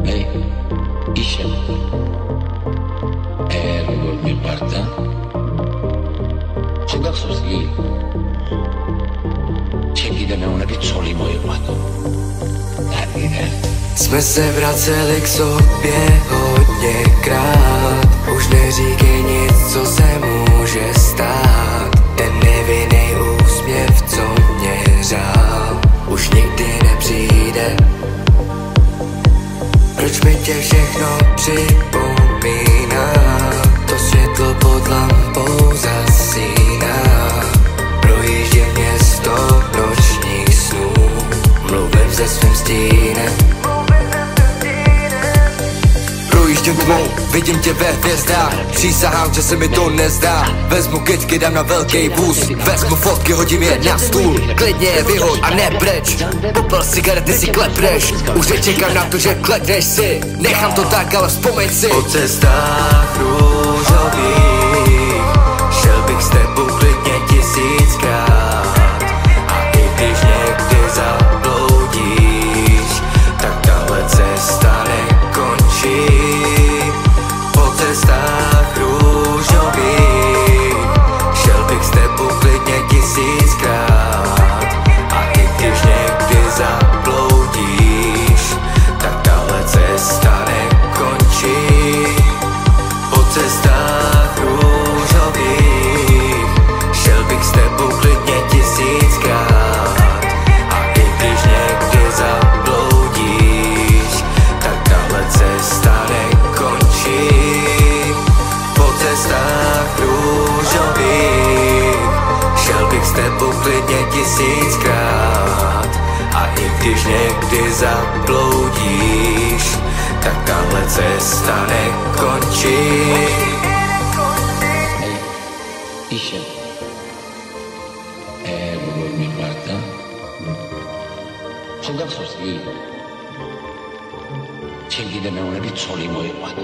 Ehi, Isha, col mio parta, ho cazzo sti, c'è chi da me una piccoli moje plato. Jsme se vraceli k sobě hodněkrát. Už neříkej nic, co se může stát. Ten nevinný úsměv, co mě řál, už nikdy nepřijde. Proč mi tě všechno připomíná? To světlo pod lampou zasíná. Projíždím město nočních snů, mluvím se svým stínem. Projíždím tmou, vidím tě ve hvězdách. Přísahám, že se mi to nezdá. Vezmu kytky, dám na velký vůz. Vezmu fotky, hodím je na stůl. Klidně je vyhoď a nepreč. Popel cigarety si klepneš. Už nečekám na to, že klekneš si. Nechám to tak, ale vzpomeň si. Po cestách růžových šel bych s tebou klidně 1000krát. A i když někdy zabloudíš, tak tahle cesta nekončí. Po cestách růžových šel bych s tebou klidně 1000krát. A i když někdy zabloudíš, tak tahle cesta nekončí. Po cestách růžových šel bych s tebou klidně 1000krát. A i když někdy zabloudíš, tak tahle cesta nekončí. Po cestách růžových šel bych s tebou klidně 1000krát. A i když někdy zabloudíš, tak tahle cesta nekončí. Ehi, Isha, col mio parta, ho cazzo sti, c'è chi da me una piccoli moje plato.